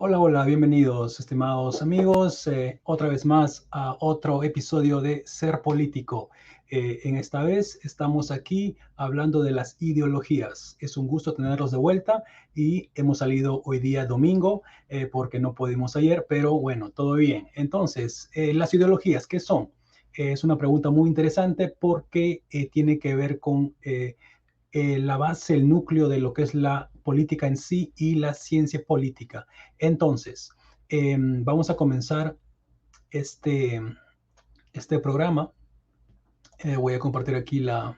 Hola, hola, bienvenidos, estimados amigos, otra vez más a otro episodio de Ser Político. En esta vez estamos aquí hablando de las ideologías. Es un gusto tenerlos de vuelta y hemos salido hoy día domingo porque no pudimos ayer, pero bueno, todo bien. Entonces, las ideologías, ¿qué son? Es una pregunta muy interesante porque tiene que ver con la base, el núcleo de lo que es la política en sí y la ciencia política. Entonces, vamos a comenzar este, este programa. Voy a compartir aquí la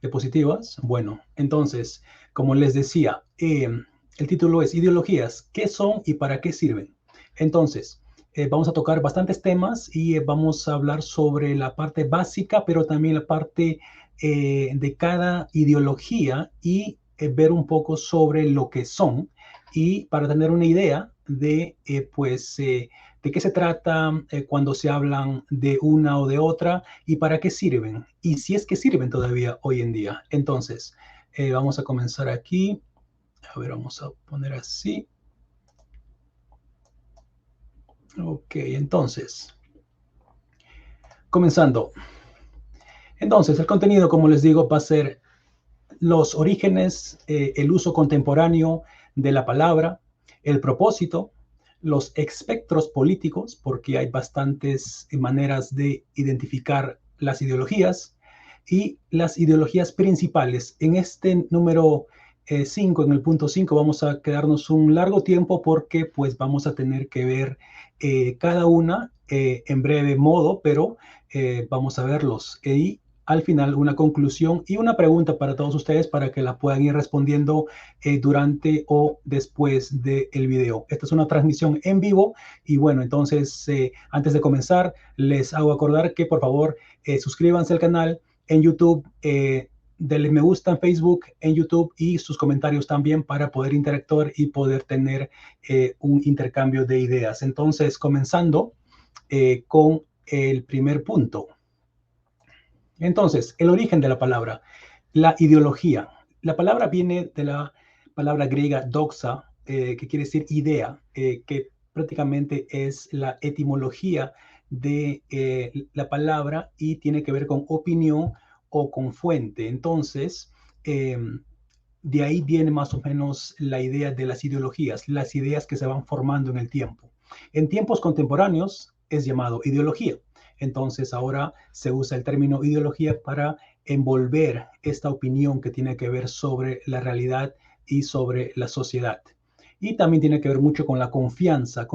diapositivas. Bueno, entonces, como les decía, el título es Ideologías, ¿qué son y para qué sirven? Entonces, vamos a tocar bastantes temas y vamos a hablar sobre la parte básica, pero también la parte de cada ideología y ver un poco sobre lo que son y para tener una idea de, de qué se trata cuando se hablan de una o de otra y para qué sirven y si es que sirven todavía hoy en día. Entonces, vamos a comenzar aquí. A ver, vamos a poner así. Ok, entonces, comenzando. Entonces, el contenido, como les digo, va a ser los orígenes, el uso contemporáneo de la palabra, el propósito, los espectros políticos, porque hay bastantes maneras de identificar las ideologías, y las ideologías principales. En este número 5, en el punto 5, vamos a quedarnos un largo tiempo porque pues vamos a tener que ver cada una en breve modo, pero vamos a verlos. Y al final una conclusión y una pregunta para todos ustedes para que la puedan ir respondiendo durante o después del video. Esta es una transmisión en vivo y bueno, entonces antes de comenzar les hago acordar que por favor suscríbanse al canal en YouTube, denle me gusta en Facebook, en YouTube y sus comentarios también para poder interactuar y poder tener un intercambio de ideas. Entonces, comenzando con el primer punto. Entonces, el origen de la palabra, la ideología. La palabra viene de la palabra griega doxa, que quiere decir idea, que prácticamente es la etimología de la palabra y tiene que ver con opinión o con fuente. Entonces, de ahí viene más o menos la idea de las ideas que se van formando en el tiempo. En tiempos contemporáneos es llamado ideología. Entonces ahora se usa el término ideología para envolver esta opinión que tiene que ver sobre la realidad y sobre la sociedad. Y también tiene que ver mucho con la confianza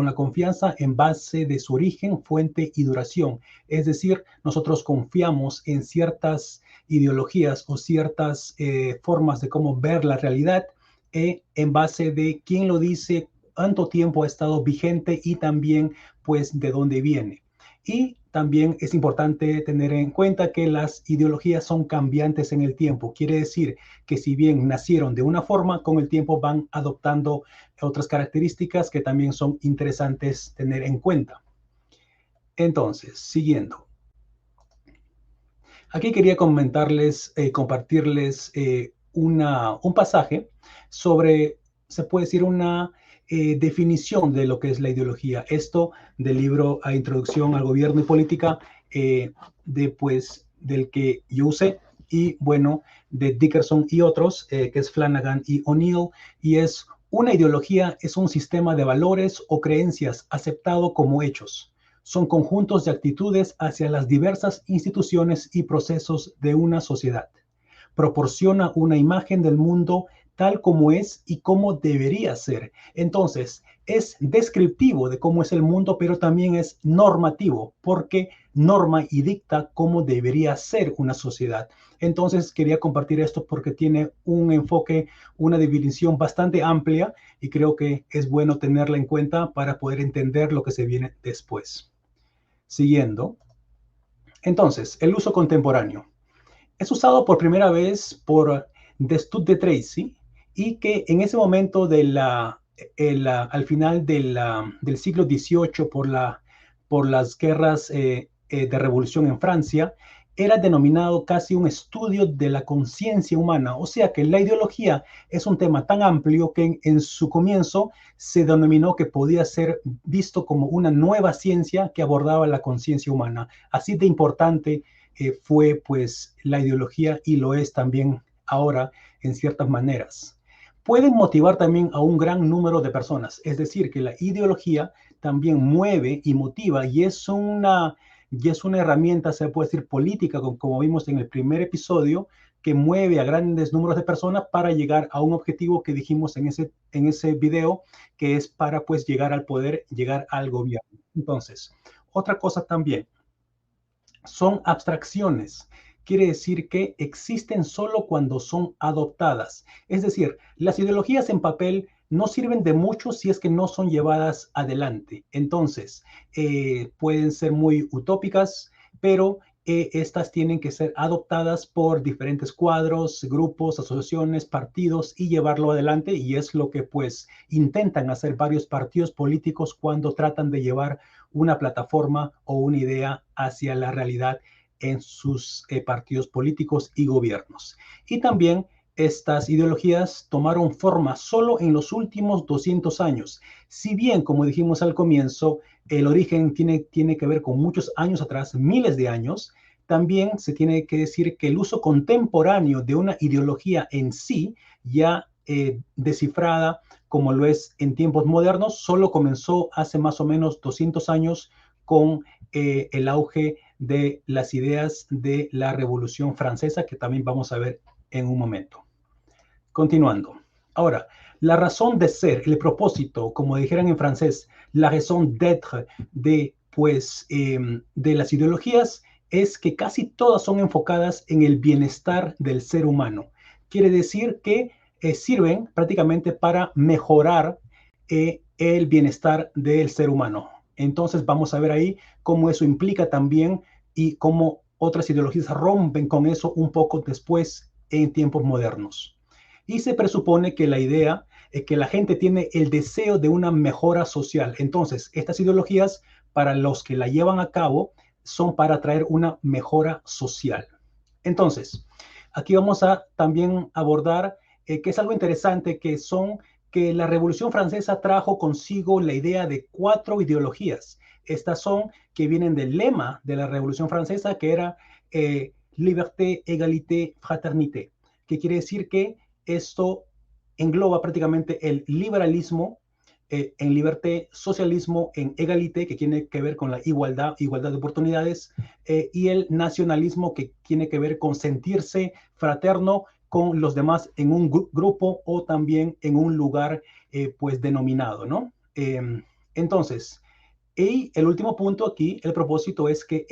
en base de su origen, fuente y duración. Es decir, nosotros confiamos en ciertas ideologías o ciertas formas de cómo ver la realidad en base de quién lo dice, cuánto tiempo ha estado vigente y también pues de dónde viene. Y también es importante tener en cuenta que las ideologías son cambiantes en el tiempo. Quiere decir que si bien nacieron de una forma, con el tiempo van adoptando otras características que también son interesantes tener en cuenta. Entonces, siguiendo. Aquí quería comentarles, compartirles un pasaje sobre, se puede decir, una definición de lo que es la ideología. Esto del libro a Introducción al Gobierno y Política, del que yo usé, y bueno, de Dickerson y otros, que es Flanagan y O'Neill, y es una ideología, es un sistema de valores o creencias aceptado como hechos. Son conjuntos de actitudes hacia las diversas instituciones y procesos de una sociedad. Proporciona una imagen del mundo tal como es y como debería ser. Entonces, es descriptivo de cómo es el mundo, pero también es normativo, porque norma y dicta cómo debería ser una sociedad. Entonces, quería compartir esto porque tiene un enfoque, una definición bastante amplia y creo que es bueno tenerla en cuenta para poder entender lo que se viene después. Siguiendo. Entonces, el uso contemporáneo. Es usado por primera vez por Destutt de Tracy y que en ese momento al final del siglo XVIII por las guerras de revolución en Francia, era denominado casi un estudio de la conciencia humana. O sea que la ideología es un tema tan amplio que en su comienzo se denominó que podía ser visto como una nueva ciencia que abordaba la conciencia humana. Así de importante fue pues la ideología, y lo es también ahora en ciertas maneras. Pueden motivar también a un gran número de personas, es decir, que la ideología también mueve y motiva, y es una herramienta, se puede decir, política, como vimos en el primer episodio, que mueve a grandes números de personas para llegar a un objetivo que dijimos en ese video, que es para pues llegar al poder, llegar al gobierno. Entonces, otra cosa también, son abstracciones. Quiere decir que existen solo cuando son adoptadas. Es decir, las ideologías en papel no sirven de mucho si es que no son llevadas adelante. Entonces, pueden ser muy utópicas, pero estas tienen que ser adoptadas por diferentes cuadros, grupos, asociaciones, partidos, y llevarlo adelante. Y es lo que pues intentan hacer varios partidos políticos cuando tratan de llevar una plataforma o una idea hacia la realidad en sus partidos políticos y gobiernos. Y también estas ideologías tomaron forma solo en los últimos 200 años. Si bien, como dijimos al comienzo, el origen tiene que ver con muchos años atrás, miles de años, también se tiene que decir que el uso contemporáneo de una ideología en sí, ya descifrada como lo es en tiempos modernos, solo comenzó hace más o menos 200 años con el auge de las ideas de la Revolución Francesa, que también vamos a ver en un momento. Continuando. Ahora, la razón de ser, el propósito, como dijeran en francés, la raison d'être de las ideologías, es que casi todas son enfocadas en el bienestar del ser humano. Quiere decir que sirven prácticamente para mejorar el bienestar del ser humano. Entonces vamos a ver ahí cómo eso implica también, y cómo otras ideologías rompen con eso un poco después en tiempos modernos. Y se presupone que la idea es que la gente tiene el deseo de una mejora social. Entonces, estas ideologías, para los que la llevan a cabo, son para traer una mejora social. Entonces, aquí vamos a también abordar que es algo interesante, que la Revolución Francesa trajo consigo la idea de 4 ideologías. Estas son que vienen del lema de la Revolución Francesa, que era liberté, égalité, fraternité, que quiere decir que esto engloba prácticamente el liberalismo en liberté, socialismo en égalité, que tiene que ver con la igualdad de oportunidades, y el nacionalismo, que tiene que ver con sentirse fraterno con los demás en un grupo o también en un lugar pues denominado, ¿no? Entonces, y el último punto aquí, el propósito es que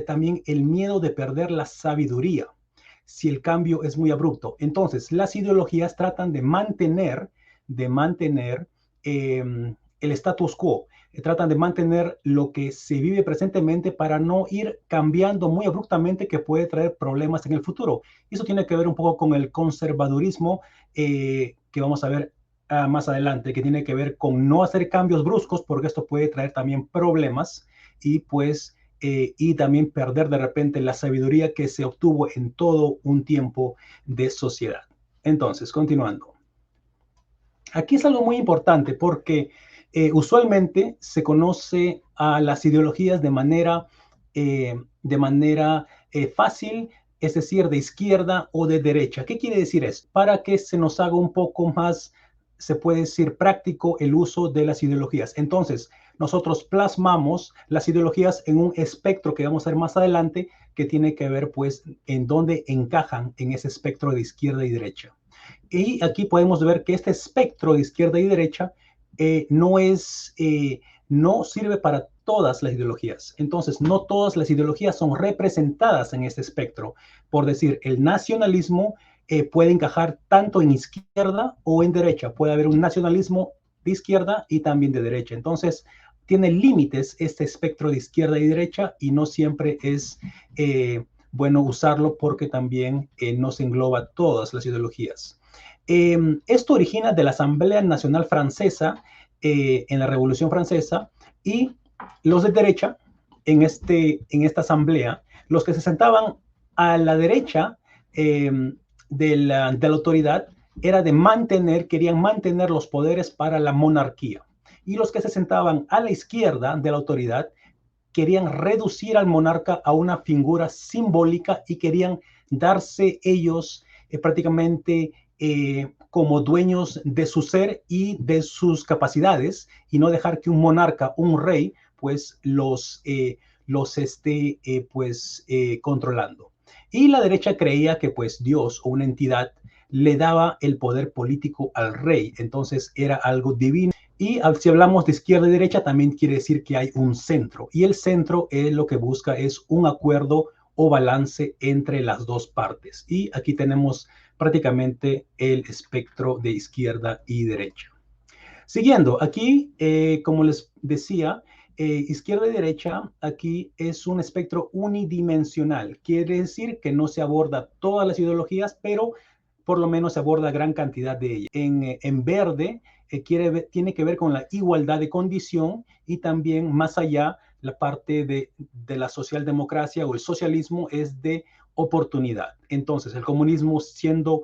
también el miedo de perder la sabiduría si el cambio es muy abrupto. Entonces, las ideologías tratan de mantener el status quo, tratan de mantener lo que se vive presentemente para no ir cambiando muy abruptamente, que puede traer problemas en el futuro. Y eso tiene que ver un poco con el conservadurismo que vamos a ver más adelante, que tiene que ver con no hacer cambios bruscos, porque esto puede traer también problemas, y pues y también perder de repente la sabiduría que se obtuvo en todo un tiempo de sociedad. Entonces, continuando. Aquí es algo muy importante, porque usualmente se conoce a las ideologías de manera fácil, es decir, de izquierda o de derecha. ¿Qué quiere decir esto? Para que se nos haga un poco más, se puede decir, práctico el uso de las ideologías. Entonces, nosotros plasmamos las ideologías en un espectro que vamos a ver más adelante, que tiene que ver pues en dónde encajan en ese espectro de izquierda y derecha. Y aquí podemos ver que este espectro de izquierda y derecha no sirve para todas las ideologías. Entonces, no todas las ideologías son representadas en este espectro. Por decir, el nacionalismo puede encajar tanto en izquierda o en derecha. Puede haber un nacionalismo de izquierda y también de derecha. Entonces, tiene límites este espectro de izquierda y derecha, y no siempre es bueno usarlo, porque también no se engloba todas las ideologías. Esto origina de la Asamblea Nacional Francesa en la Revolución Francesa, y los de derecha en esta asamblea, los que se sentaban a la derecha de la autoridad era querían mantener los poderes para la monarquía. Y los que se sentaban a la izquierda de la autoridad querían reducir al monarca a una figura simbólica y querían darse ellos prácticamente como dueños de su ser y de sus capacidades, y no dejar que un monarca, un rey, pues los esté controlando. Y la derecha creía que pues Dios o una entidad le daba el poder político al rey, entonces era algo divino. Y si hablamos de izquierda y derecha, también quiere decir que hay un centro. Y el centro lo que busca es un acuerdo o balance entre las dos partes. Y aquí tenemos prácticamente el espectro de izquierda y derecha. Siguiendo, aquí, como les decía, izquierda y derecha, aquí es un espectro unidimensional. Quiere decir que no se aborda todas las ideologías, pero por lo menos se aborda gran cantidad de ellas. En verde tiene que ver con la igualdad de condición, y también más allá la parte de la socialdemocracia o el socialismo es de oportunidad. Entonces, el comunismo siendo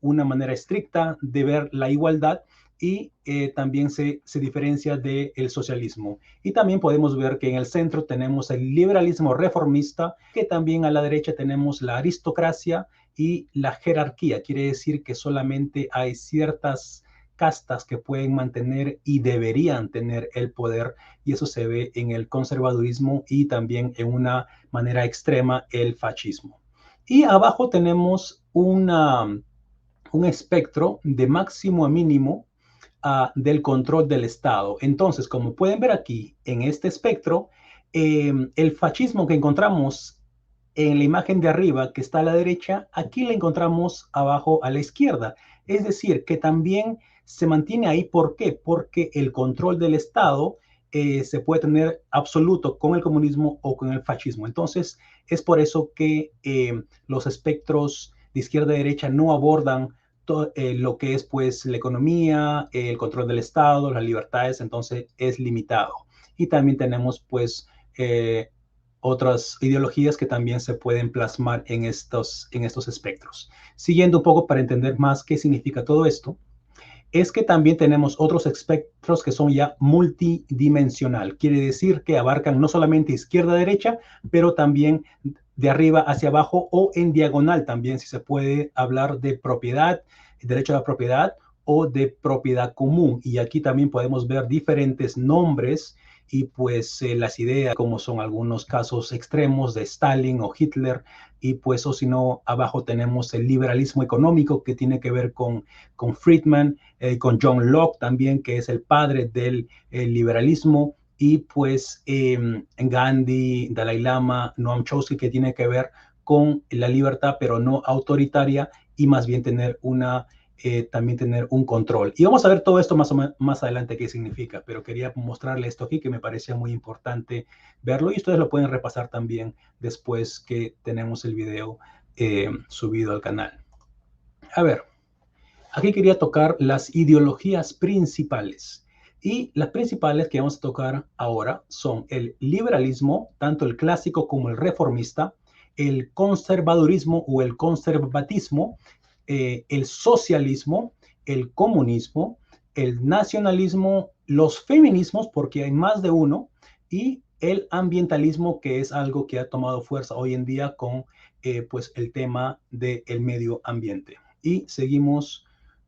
una manera estricta de ver la igualdad, y también se diferencia del socialismo. Y también podemos ver que en el centro tenemos el liberalismo reformista, que también a la derecha tenemos la aristocracia y la jerarquía. Quiere decir que solamente hay ciertas castas que pueden mantener y deberían tener el poder, y eso se ve en el conservadurismo y también en una manera extrema el fascismo. Y abajo tenemos un espectro de máximo a mínimo del control del Estado. Entonces, como pueden ver aquí en este espectro, el fascismo que encontramos en la imagen de arriba, que está a la derecha, aquí la encontramos abajo a la izquierda. Es decir, que también se mantiene ahí. ¿Por qué? Porque el control del Estado se puede tener absoluto con el comunismo o con el fascismo. Entonces, es por eso que los espectros de izquierda y derecha no abordan lo que es pues la economía, el control del Estado, las libertades. Entonces es limitado. Y también tenemos pues otras ideologías que también se pueden plasmar en estos espectros. Siguiendo un poco para entender más qué significa todo esto, es que también tenemos otros espectros que son ya multidimensional. Quiere decir que abarcan no solamente izquierda-derecha, pero también de arriba hacia abajo o en diagonal también, si se puede hablar de propiedad, derecho a la propiedad o de propiedad común. Y aquí también podemos ver diferentes nombres y pues las ideas, como son algunos casos extremos de Stalin o Hitler, y pues o si no, abajo tenemos el liberalismo económico, que tiene que ver con Friedman, con John Locke también, que es el padre del liberalismo, y pues Gandhi, Dalai Lama, Noam Chomsky, que tiene que ver con la libertad, pero no autoritaria, y más bien también tener un control. Y vamos a ver todo esto más adelante qué significa, pero quería mostrarles esto aquí que me parecía muy importante verlo, y ustedes lo pueden repasar también después que tenemos el video subido al canal. A ver, aquí quería tocar las ideologías principales. Y las principales que vamos a tocar ahora son el liberalismo, tanto el clásico como el reformista, el conservadurismo o el conservatismo, el socialismo, el comunismo, el nacionalismo, los feminismos, porque hay más de uno, y el ambientalismo, que es algo que ha tomado fuerza hoy en día con pues el tema del medio ambiente. Y seguimos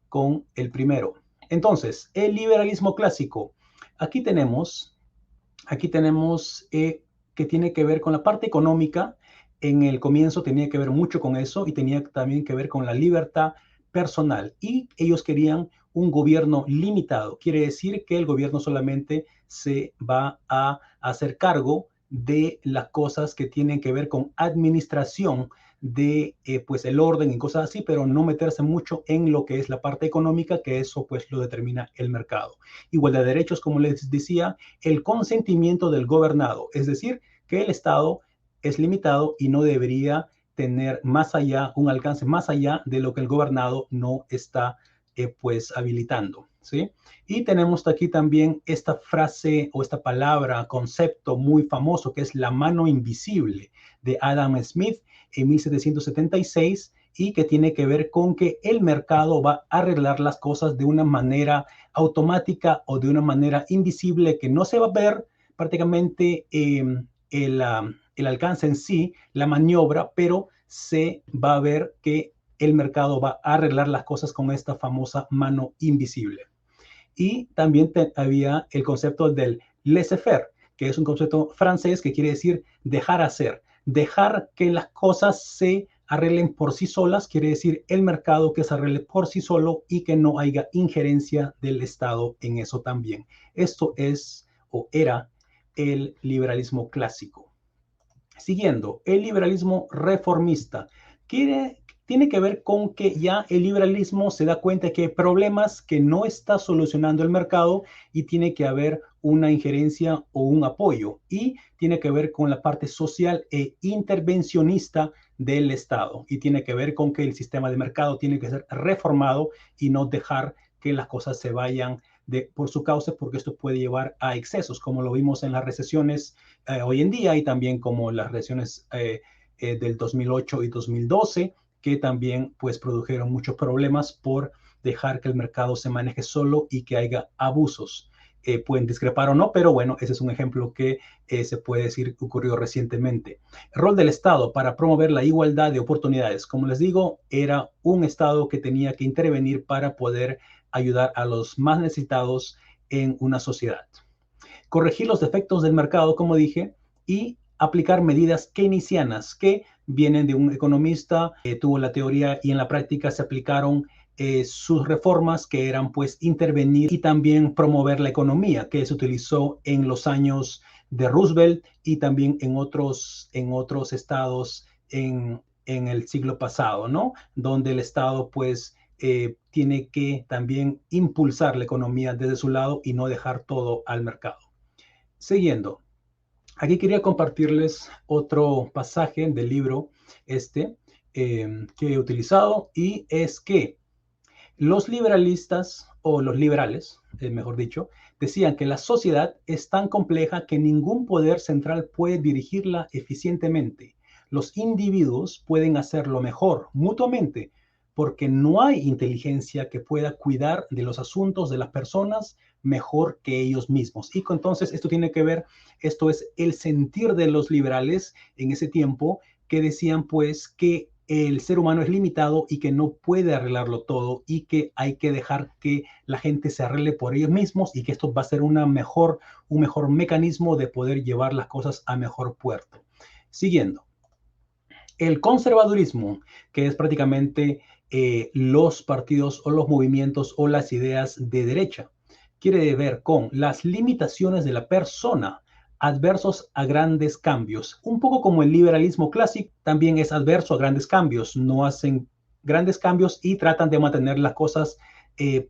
con el primero. Entonces, el liberalismo clásico. Aquí tenemos que tiene que ver con la parte económica. En el comienzo tenía que ver mucho con eso, y tenía también que ver con la libertad personal. Y ellos querían un gobierno limitado. Quiere decir que el gobierno solamente se va a hacer cargo de las cosas que tienen que ver con administración de pues el orden y cosas así, pero no meterse mucho en lo que es la parte económica, que eso pues lo determina el mercado. Igualdad de derechos, como les decía, el consentimiento del gobernado, es decir, que el Estado es limitado y no debería tener más allá, un alcance más allá de lo que el gobernado no está pues habilitando, ¿sí? Y tenemos aquí también esta frase o esta palabra, concepto muy famoso, que es la mano invisible de Adam Smith. en 1776 y que tiene que ver con que el mercado va a arreglar las cosas de una manera automática o de una manera invisible que no se va a ver prácticamente el alcance en sí, la maniobra, pero se va a ver que el mercado va a arreglar las cosas con esta famosa mano invisible. Y también había el concepto del laissez-faire, que es un concepto francés que quiere decir dejar hacer, dejar que las cosas se arreglen por sí solas, quiere decir el mercado que se arregle por sí solo y que no haya injerencia del Estado en eso también. Esto es o era el liberalismo clásico. Siguiendo, el liberalismo reformista tiene que ver con que ya el liberalismo se da cuenta que hay problemas que no está solucionando el mercado y tiene que haber una injerencia o un apoyo, y tiene que ver con la parte social e intervencionista del Estado, y tiene que ver con que el sistema de mercado tiene que ser reformado y no dejar que las cosas se vayan por su causa, porque esto puede llevar a excesos, como lo vimos en las recesiones hoy en día, y también como las recesiones del 2008 y 2012, que también pues produjeron muchos problemas por dejar que el mercado se maneje solo y que haya abusos. Pueden discrepar o no, pero bueno, ese es un ejemplo que se puede decir que ocurrió recientemente. El rol del Estado para promover la igualdad de oportunidades, como les digo, era un Estado que tenía que intervenir para poder ayudar a los más necesitados en una sociedad. Corregir los defectos del mercado, como dije, y aplicar medidas keynesianas que vienen de un economista, tuvo la teoría y en la práctica se aplicaron sus reformas, que eran pues intervenir y también promover la economía, que se utilizó en los años de Roosevelt y también en otros estados en el siglo pasado, ¿no? Donde el Estado pues tiene que también impulsar la economía desde su lado y no dejar todo al mercado. Siguiendo, aquí quería compartirles otro pasaje del libro que he utilizado, y es que los liberalistas, o los liberales, mejor dicho, decían que la sociedad es tan compleja que ningún poder central puede dirigirla eficientemente. Los individuos pueden hacerlo mejor mutuamente porque no hay inteligencia que pueda cuidar de los asuntos de las personas mejor que ellos mismos. Y entonces esto tiene que ver, esto es el sentir de los liberales en ese tiempo, que decían pues que el ser humano es limitado y que no puede arreglarlo todo, y que hay que dejar que la gente se arregle por ellos mismos, y que esto va a ser un mejor mecanismo de poder llevar las cosas a mejor puerto. Siguiendo, el conservadurismo, que es prácticamente los partidos o los movimientos o las ideas de derecha, quiere ver con las limitaciones de la persona adversos a grandes cambios. Un poco como el liberalismo clásico, también es adverso a grandes cambios. No hacen grandes cambios y tratan de mantener las cosas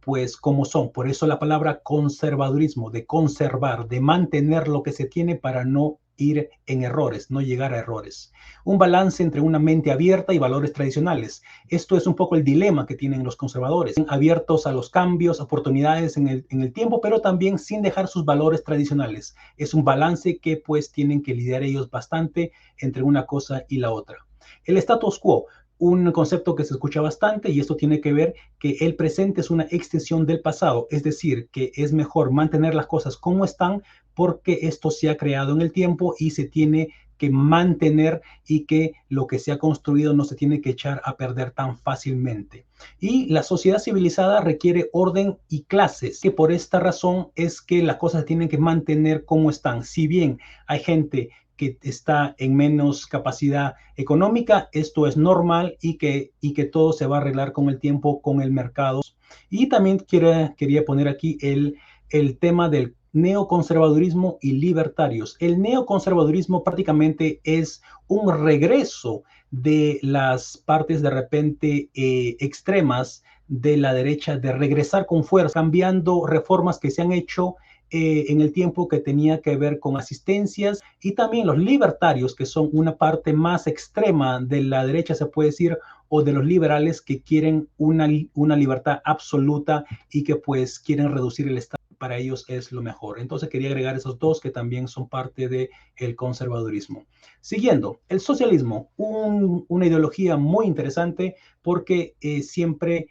pues como son. Por eso la palabra conservadurismo, de conservar, de mantener lo que se tiene para no ir en errores, no llegar a errores. Un balance entre una mente abierta y valores tradicionales. Esto es un poco el dilema que tienen los conservadores, abiertos a los cambios, oportunidades en el tiempo, pero también sin dejar sus valores tradicionales. Es un balance que pues tienen que lidiar ellos bastante entre una cosa y la otra. El status quo, un concepto que se escucha bastante, y esto tiene que ver que el presente es una extensión del pasado, es decir, que es mejor mantener las cosas como están porque esto se ha creado en el tiempo y se tiene que mantener, y que lo que se ha construido no se tiene que echar a perder tan fácilmente. Y la sociedad civilizada requiere orden y clases, que por esta razón es que las cosas se tienen que mantener como están. Si bien hay gente que está en menos capacidad económica, esto es normal, y que todo se va a arreglar con el tiempo, con el mercado. Y también quería poner aquí el tema del neoconservadurismo y libertarios. El neoconservadurismo prácticamente es un regreso de las partes de repente extremas de la derecha, de regresar con fuerza, cambiando reformas que se han hecho en el tiempo, que tenía que ver con asistencias. Y también los libertarios, que son una parte más extrema de la derecha, se puede decir, o de los liberales, que quieren una libertad absoluta y que pues quieren reducir el Estado para ellos es lo mejor. Entonces quería agregar esos dos que también son parte del conservadurismo. Siguiendo, el socialismo, una ideología muy interesante porque siempre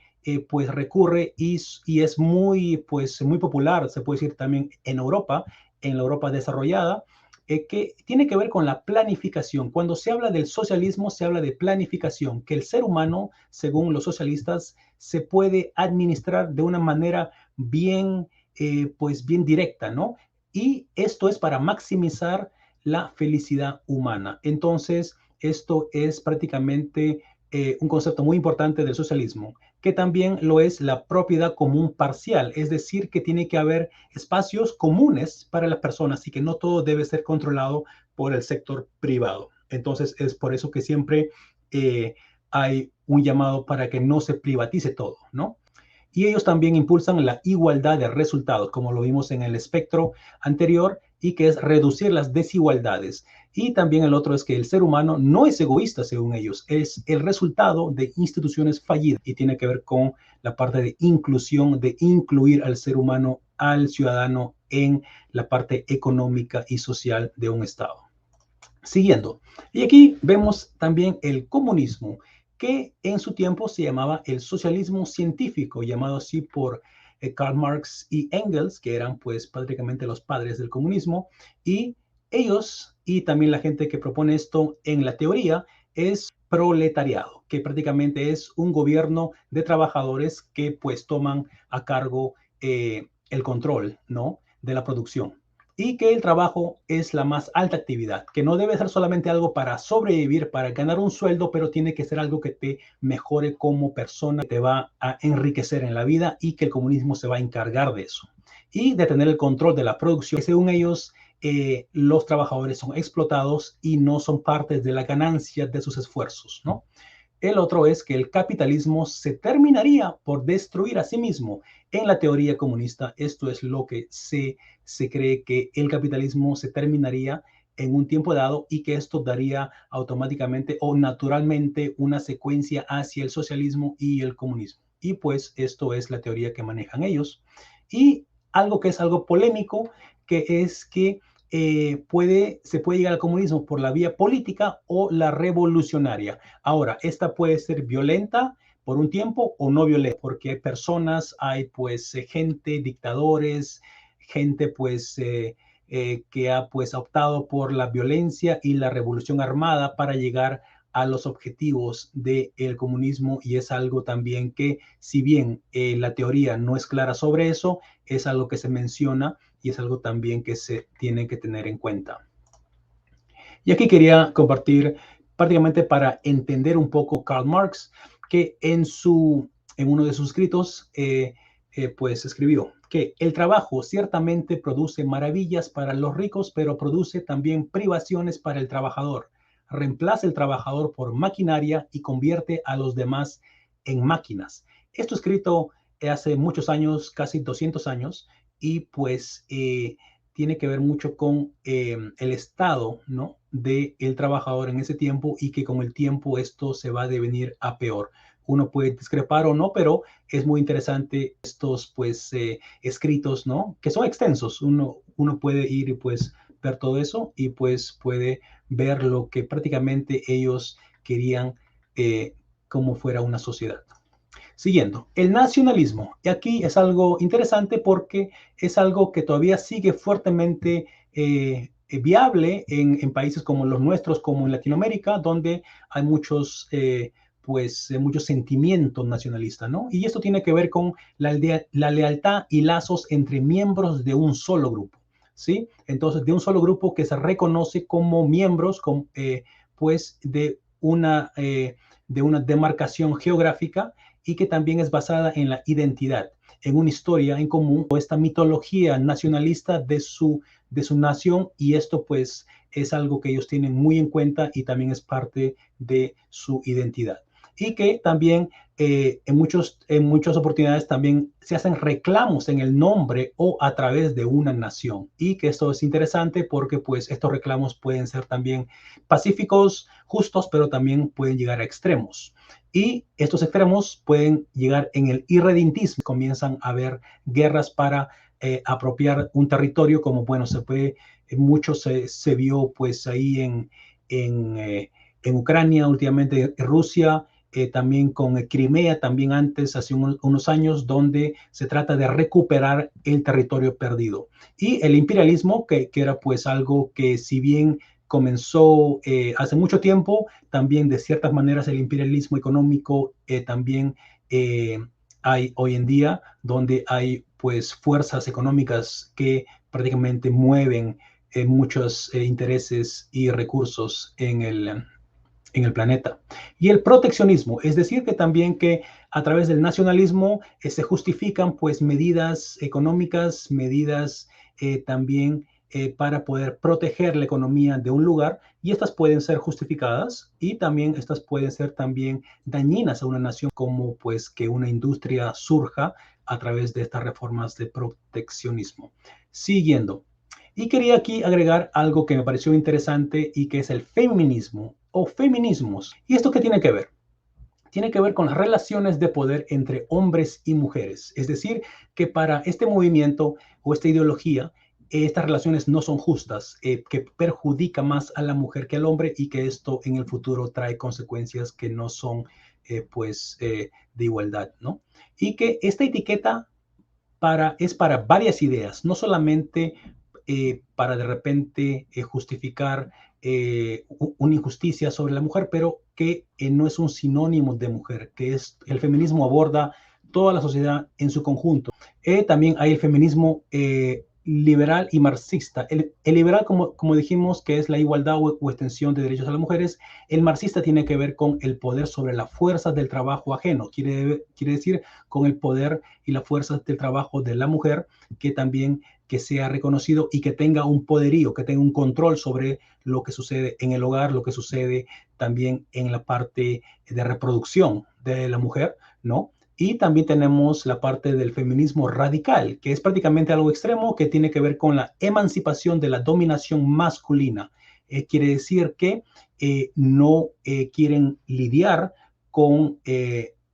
pues recurre y es muy, pues, muy popular, se puede decir también en Europa, en la Europa desarrollada, que tiene que ver con la planificación. Cuando se habla del socialismo, se habla de planificación, que el ser humano, según los socialistas, se puede administrar de una manera bien, pues bien directa, ¿no? Y esto es para maximizar la felicidad humana. Entonces, esto es prácticamente un concepto muy importante del socialismo, que también lo es la propiedad común parcial, es decir, que tiene que haber espacios comunes para las personas y que no todo debe ser controlado por el sector privado. Entonces, es por eso que siempre hay un llamado para que no se privatice todo, ¿no? Y ellos también impulsan la igualdad de resultados, como lo vimos en el espectro anterior, y que es reducir las desigualdades. Y también el otro es que el ser humano no es egoísta, según ellos, es el resultado de instituciones fallidas y tiene que ver con la parte de inclusión, de incluir al ser humano, al ciudadano en la parte económica y social de un Estado. Siguiendo, y aquí vemos también el comunismo, que en su tiempo se llamaba el socialismo científico, llamado así por Karl Marx y Engels, que eran pues prácticamente los padres del comunismo, y ellos y también la gente que propone esto en la teoría es proletariado, que prácticamente es un gobierno de trabajadores que pues toman a cargo el control, ¿no?, de la producción, y que el trabajo es la más alta actividad, que no debe ser solamente algo para sobrevivir, para ganar un sueldo, pero tiene que ser algo que te mejore como persona, que te va a enriquecer en la vida y que el comunismo se va a encargar de eso. Y de tener el control de la producción, que según ellos, los trabajadores son explotados y no son parte de la ganancia de sus esfuerzos, ¿no? El otro es que el capitalismo se terminaría por destruir a sí mismo. En la teoría comunista, esto es lo que se cree, que el capitalismo se terminaría en un tiempo dado y que esto daría automáticamente o naturalmente una secuencia hacia el socialismo y el comunismo. Y pues esto es la teoría que manejan ellos. Y algo que es algo polémico, que es que se puede llegar al comunismo por la vía política o la revolucionaria. Ahora, esta puede ser violenta por un tiempo o no violenta, porque hay personas, hay pues gente, dictadores, gente pues que ha pues optado por la violencia y la revolución armada para llegar a los objetivos del comunismo, y es algo también que, si bien la teoría no es clara sobre eso, es algo que se menciona y es algo también que se tiene que tener en cuenta. Y aquí quería compartir prácticamente para entender un poco Karl Marx, que en uno de sus escritos pues escribió que el trabajo ciertamente produce maravillas para los ricos, pero produce también privaciones para el trabajador. Reemplaza el trabajador por maquinaria y convierte a los demás en máquinas. Esto escrito hace muchos años, casi 200 años, y pues tiene que ver mucho con el estado, ¿no?, del trabajador en ese tiempo, y que con el tiempo esto se va a devenir a peor. Uno puede discrepar o no, pero es muy interesante estos pues escritos, ¿no?, que son extensos. Uno puede ir y pues ver todo eso y pues puede ver lo que prácticamente ellos querían como fuera una sociedad. Siguiendo, el nacionalismo. Y aquí es algo interesante porque es algo que todavía sigue fuertemente viable en países como los nuestros, como en Latinoamérica, donde hay muchos sentimientos nacionalistas, ¿no? Y esto tiene que ver con la lealtad y lazos entre miembros de un solo grupo, ¿sí? Entonces, de un solo grupo que se reconoce como miembros pues de una demarcación geográfica, y que también es basada en la identidad, en una historia en común, o esta mitología nacionalista de su nación, y esto pues es algo que ellos tienen muy en cuenta y también es parte de su identidad. Y que también en muchas oportunidades también se hacen reclamos en el nombre o a través de una nación, y que esto es interesante porque pues estos reclamos pueden ser también pacíficos, justos, pero también pueden llegar a extremos. Y estos extremos pueden llegar en el irredentismo. Comienzan a haber guerras para apropiar un territorio, como bueno, mucho se vio pues ahí en Ucrania, últimamente en Rusia, también con Crimea, también antes, hace unos años, donde se trata de recuperar el territorio perdido. Y el imperialismo, que era pues algo que si bien comenzó hace mucho tiempo, también de ciertas maneras el imperialismo económico también hay hoy en día, donde hay pues fuerzas económicas que prácticamente mueven muchos intereses y recursos en el planeta. Y el proteccionismo, es decir, que también que a través del nacionalismo se justifican pues medidas económicas, medidas también para poder proteger la economía de un lugar, y estas pueden ser justificadas y también estas pueden ser también dañinas a una nación, como pues que una industria surja a través de estas reformas de proteccionismo. Siguiendo. Y quería aquí agregar algo que me pareció interesante y que es el feminismo o feminismos. ¿Y esto qué tiene que ver? Tiene que ver con las relaciones de poder entre hombres y mujeres. Es decir, que para este movimiento o esta ideología, estas relaciones no son justas, que perjudica más a la mujer que al hombre y que esto en el futuro trae consecuencias que no son de igualdad, ¿no? Y que esta etiqueta es para varias ideas, no solamente para de repente justificar una injusticia sobre la mujer, pero que no es un sinónimo de mujer, que es el feminismo aborda toda la sociedad en su conjunto. También hay el feminismo liberal y marxista. El liberal, como dijimos, que es la igualdad o extensión de derechos a las mujeres. El marxista tiene que ver con el poder sobre las fuerzas del trabajo ajeno, quiere decir con el poder y las fuerzas del trabajo de la mujer, que también que sea reconocido y que tenga un poderío, que tenga un control sobre lo que sucede en el hogar, lo que sucede también en la parte de reproducción de la mujer, ¿no? Y también tenemos la parte del feminismo radical, que es prácticamente algo extremo que tiene que ver con la emancipación de la dominación masculina. Quiere decir que no quieren lidiar con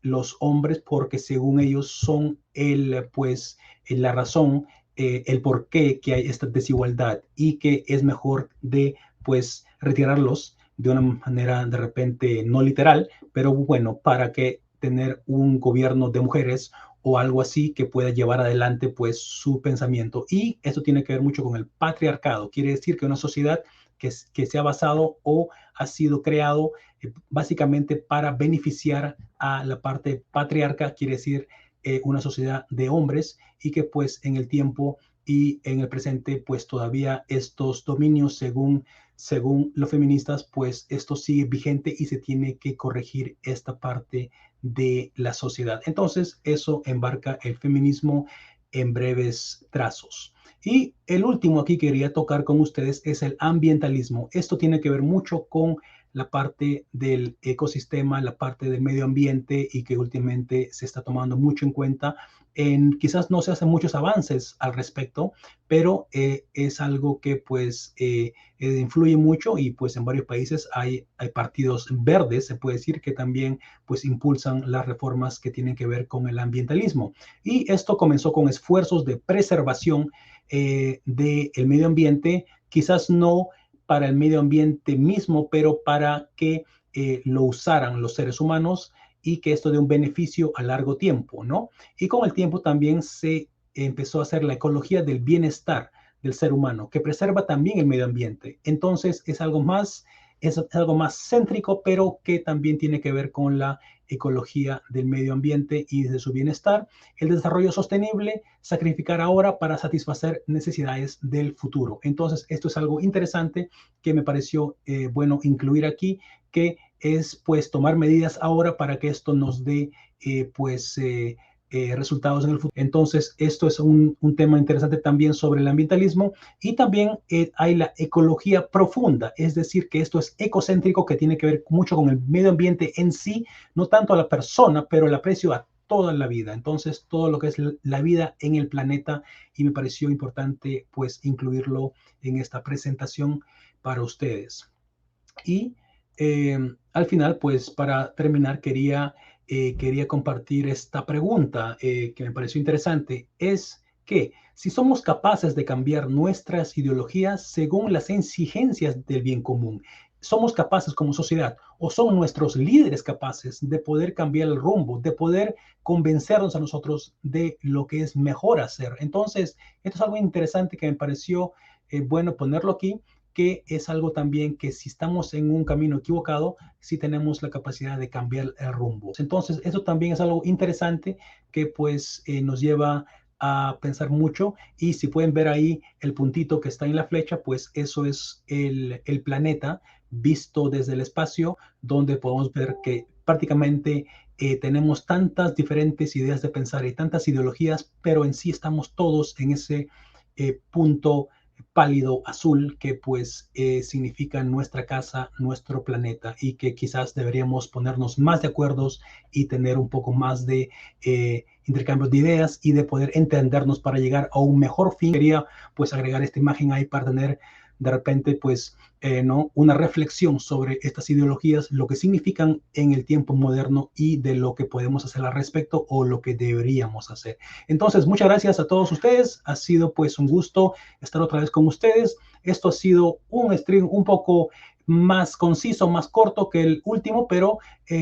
los hombres porque según ellos son la razón, el por qué que hay esta desigualdad y que es mejor de pues retirarlos de una manera de repente no literal, pero bueno, para que tener un gobierno de mujeres o algo así que pueda llevar adelante pues su pensamiento. Y esto tiene que ver mucho con el patriarcado. Quiere decir que una sociedad que se ha basado o ha sido creado básicamente para beneficiar a la parte patriarca, quiere decir una sociedad de hombres, y que pues en el tiempo y en el presente pues todavía estos dominios según los feministas pues esto sigue vigente y se tiene que corregir esta parte de la sociedad. Entonces eso embarca el feminismo en breves trazos. Y el último aquí que quería tocar con ustedes es el ambientalismo. Esto tiene que ver mucho con la parte del ecosistema, la parte del medio ambiente, y que últimamente se está tomando mucho en cuenta. Quizás no se hacen muchos avances al respecto, pero es algo que pues influye mucho, y pues en varios países hay partidos verdes, se puede decir, que también pues impulsan las reformas que tienen que ver con el ambientalismo. Y esto comenzó con esfuerzos de preservación del medio ambiente, quizás no para el medio ambiente mismo, pero para que lo usaran los seres humanos y que esto dé un beneficio a largo tiempo, ¿no? Y con el tiempo también se empezó a hacer la ecología del bienestar del ser humano, que preserva también el medio ambiente. Entonces es algo más céntrico, pero que también tiene que ver con la ecología del medio ambiente y de su bienestar, el desarrollo sostenible, sacrificar ahora para satisfacer necesidades del futuro. Entonces, esto es algo interesante que me pareció bueno incluir aquí, que es pues tomar medidas ahora para que esto nos dé resultados en el futuro. Entonces, esto es un tema interesante también sobre el ambientalismo. Y también hay la ecología profunda, es decir, que esto es ecocéntrico, que tiene que ver mucho con el medio ambiente en sí, no tanto a la persona, pero el aprecio a toda la vida. Entonces, todo lo que es la vida en el planeta, y me pareció importante pues incluirlo en esta presentación para ustedes. Y al final, pues para terminar, quería compartir esta pregunta que me pareció interesante. Es que si somos capaces de cambiar nuestras ideologías según las exigencias del bien común, somos capaces como sociedad, o son nuestros líderes capaces de poder cambiar el rumbo, de poder convencernos a nosotros de lo que es mejor hacer. Entonces, esto es algo interesante que me pareció bueno ponerlo aquí, que es algo también que si estamos en un camino equivocado, sí tenemos la capacidad de cambiar el rumbo. Entonces, eso también es algo interesante que pues nos lleva a pensar mucho, y si pueden ver ahí el puntito que está en la flecha, pues eso es el planeta visto desde el espacio, donde podemos ver que prácticamente tenemos tantas diferentes ideas de pensar y tantas ideologías, pero en sí estamos todos en ese punto pálido azul que pues significa nuestra casa, nuestro planeta, y que quizás deberíamos ponernos más de acuerdos y tener un poco más de intercambios de ideas y de poder entendernos para llegar a un mejor fin. Quería pues agregar esta imagen ahí para tener de repente pues ¿no? una reflexión sobre estas ideologías, lo que significan en el tiempo moderno y de lo que podemos hacer al respecto o lo que deberíamos hacer. Entonces, muchas gracias a todos ustedes. Ha sido pues un gusto estar otra vez con ustedes. Esto ha sido un stream un poco más conciso, más corto que el último, pero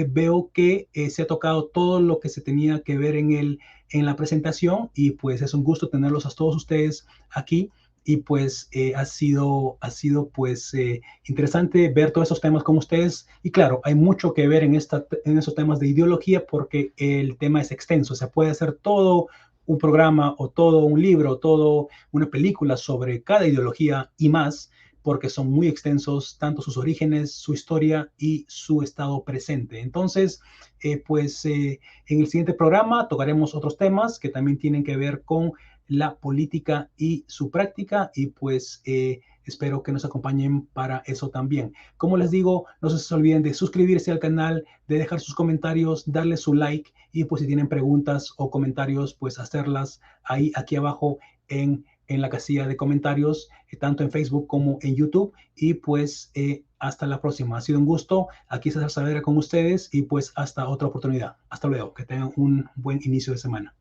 veo que se ha tocado todo lo que se tenía que ver en la presentación, y pues es un gusto tenerlos a todos ustedes aquí. Y pues ha sido pues interesante ver todos esos temas con ustedes. Y claro, hay mucho que ver en esos temas de ideología, porque el tema es extenso. O sea, puede hacer todo un programa o todo un libro, o todo una película sobre cada ideología y más, porque son muy extensos, tanto sus orígenes, su historia y su estado presente. Entonces, en el siguiente programa tocaremos otros temas que también tienen que ver con la política y su práctica, y pues espero que nos acompañen para eso también. Como les digo, no se olviden de suscribirse al canal, de dejar sus comentarios, darle su like, y pues si tienen preguntas o comentarios, pues hacerlas ahí aquí abajo en la casilla de comentarios, tanto en Facebook como en YouTube. Y pues hasta la próxima. Ha sido un gusto. Aquí César Saavedra con ustedes, y pues hasta otra oportunidad. Hasta luego. Que tengan un buen inicio de semana.